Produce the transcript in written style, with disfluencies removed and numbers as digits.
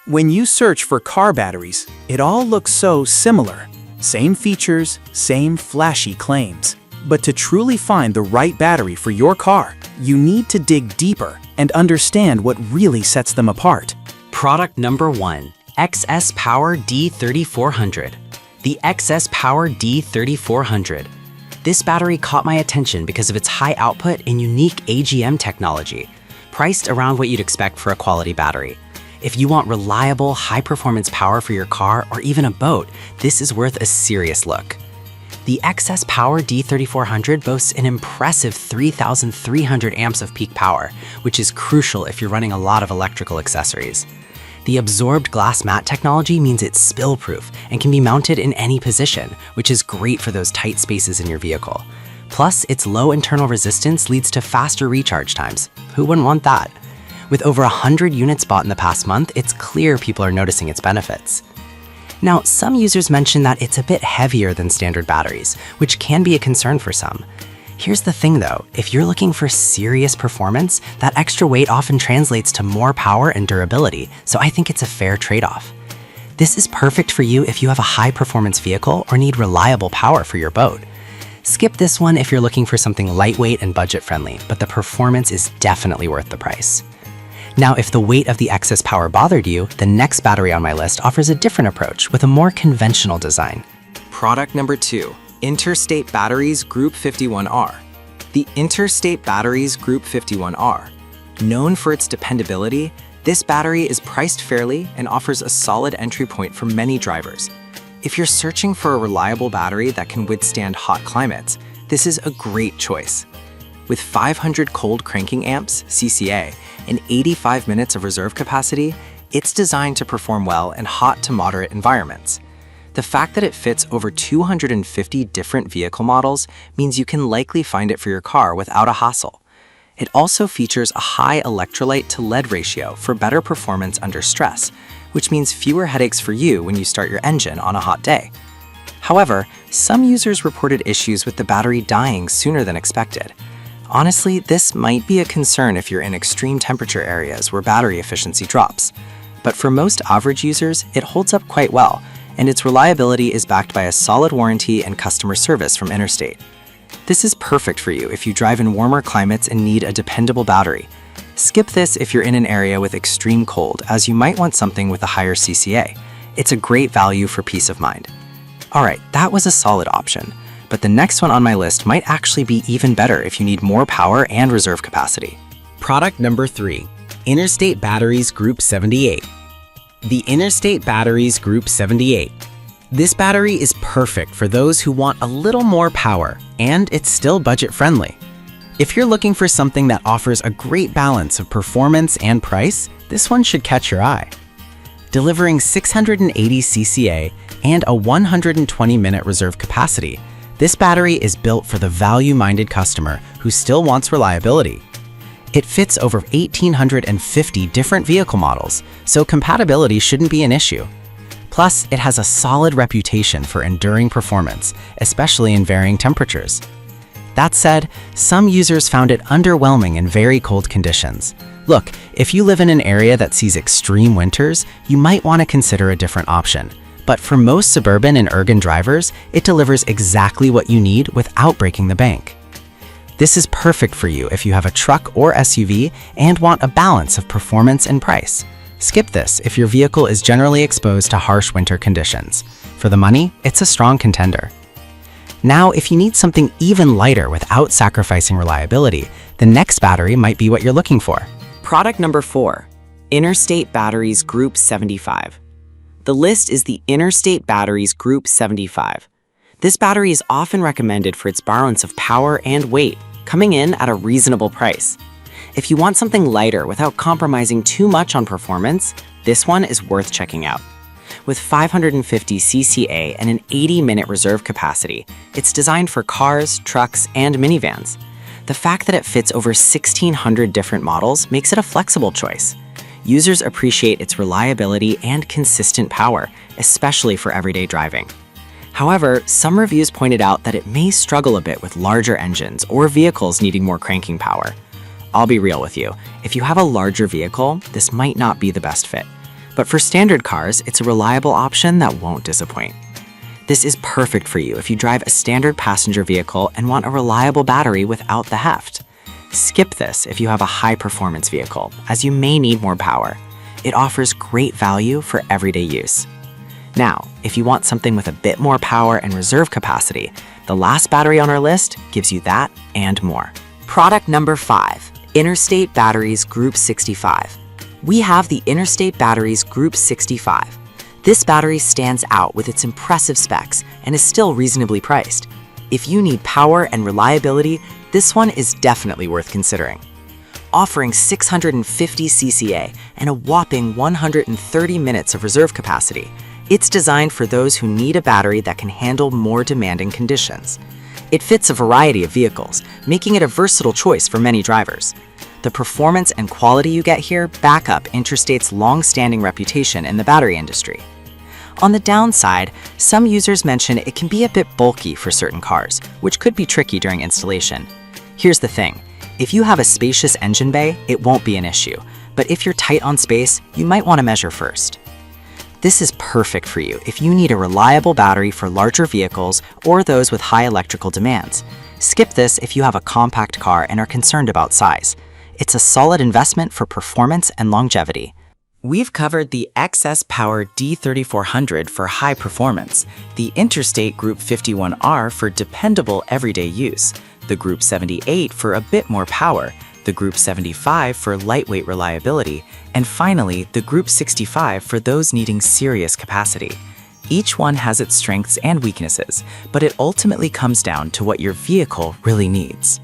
When you search for car batteries, it all looks so similar. Same features, same flashy claims. But to truly find the right battery for your car, you need to dig deeper and understand what really sets them apart. Product number 1, XS Power D3400. The XS Power D3400. This battery caught my attention because of its high output and unique AGM technology, priced around what you'd expect for a quality battery. If you want reliable, high-performance power for your car or even a boat, this is worth a serious look. The XS Power D3400 boasts an impressive 3,300 amps of peak power, which is crucial if you're running a lot of electrical accessories. The absorbed glass mat technology means it's spill-proof and can be mounted in any position, which is great for those tight spaces in your vehicle. Plus, its low internal resistance leads to faster recharge times. Who wouldn't want that? With over 100 units bought in the past month, it's clear people are noticing its benefits. Now, some users mention that it's a bit heavier than standard batteries, which can be a concern for some. Here's the thing though, if you're looking for serious performance, that extra weight often translates to more power and durability, so I think it's a fair trade-off. This is perfect for you if you have a high-performance vehicle or need reliable power for your boat. Skip this one if you're looking for something lightweight and budget-friendly, but the performance is definitely worth the price. Now, if the weight of the XS Power bothered you, the next battery on my list offers a different approach with a more conventional design. Product number 2, Interstate Batteries Group 51R. The Interstate Batteries Group 51R. Known for its dependability, this battery is priced fairly and offers a solid entry point for many drivers. If you're searching for a reliable battery that can withstand hot climates, this is a great choice. With 500 cold cranking amps, CCA, and 85 minutes of reserve capacity, it's designed to perform well in hot to moderate environments. The fact that it fits over 250 different vehicle models means you can likely find it for your car without a hassle. It also features a high electrolyte to lead ratio for better performance under stress, which means fewer headaches for you when you start your engine on a hot day. However, some users reported issues with the battery dying sooner than expected. Honestly, this might be a concern if you're in extreme temperature areas where battery efficiency drops. But for most average users, it holds up quite well, and its reliability is backed by a solid warranty and customer service from Interstate. This is perfect for you if you drive in warmer climates and need a dependable battery. Skip this if you're in an area with extreme cold, as you might want something with a higher CCA. It's a great value for peace of mind. Alright, that was a solid option. But the next one on my list might actually be even better if you need more power and reserve capacity. Product number 3, Interstate Batteries Group 78. The Interstate Batteries Group 78. This battery is perfect for those who want a little more power, and it's still budget-friendly. If you're looking for something that offers a great balance of performance and price, this one should catch your eye. Delivering 680 CCA and a 120-minute reserve capacity, this battery is built for the value-minded customer who still wants reliability. It fits over 1,850 different vehicle models, so compatibility shouldn't be an issue. Plus, it has a solid reputation for enduring performance, especially in varying temperatures. That said, some users found it underwhelming in very cold conditions. Look, if you live in an area that sees extreme winters, you might want to consider a different option. But for most suburban and urban drivers, it delivers exactly what you need without breaking the bank. This is perfect for you if you have a truck or SUV and want a balance of performance and price. Skip this if your vehicle is generally exposed to harsh winter conditions. For the money, it's a strong contender. Now, if you need something even lighter without sacrificing reliability, the next battery might be what you're looking for. Product number 4, Interstate Batteries Group 75. The list is the Interstate Batteries Group 75. This battery is often recommended for its balance of power and weight, coming in at a reasonable price. If you want something lighter without compromising too much on performance, this one is worth checking out. With 550 CCA and an 80-minute reserve capacity, it's designed for cars, trucks, and minivans. The fact that it fits over 1,600 different models makes it a flexible choice. Users appreciate its reliability and consistent power, especially for everyday driving. However, some reviews pointed out that it may struggle a bit with larger engines or vehicles needing more cranking power. I'll be real with you, if you have a larger vehicle, this might not be the best fit. But for standard cars, it's a reliable option that won't disappoint. This is perfect for you if you drive a standard passenger vehicle and want a reliable battery without the heft. Skip this if you have a high-performance vehicle, as you may need more power. It offers great value for everyday use. Now, if you want something with a bit more power and reserve capacity, the last battery on our list gives you that and more. Product number 5, Interstate Batteries Group 65. We have the Interstate Batteries Group 65. This battery stands out with its impressive specs and is still reasonably priced. If you need power and reliability, this one is definitely worth considering. Offering 650 CCA and a whopping 130 minutes of reserve capacity, it's designed for those who need a battery that can handle more demanding conditions. It fits a variety of vehicles, making it a versatile choice for many drivers. The performance and quality you get here back up Interstate's long-standing reputation in the battery industry. On the downside, some users mention it can be a bit bulky for certain cars, which could be tricky during installation. Here's the thing, if you have a spacious engine bay, it won't be an issue, but if you're tight on space, you might want to measure first. This is perfect for you if you need a reliable battery for larger vehicles or those with high electrical demands. Skip this if you have a compact car and are concerned about size. It's a solid investment for performance and longevity. We've covered the XS Power D3400 for high performance, the Interstate Group 51R for dependable everyday use, the Group 78 for a bit more power, the Group 75 for lightweight reliability, and finally, the Group 65 for those needing serious capacity. Each one has its strengths and weaknesses, but it ultimately comes down to what your vehicle really needs.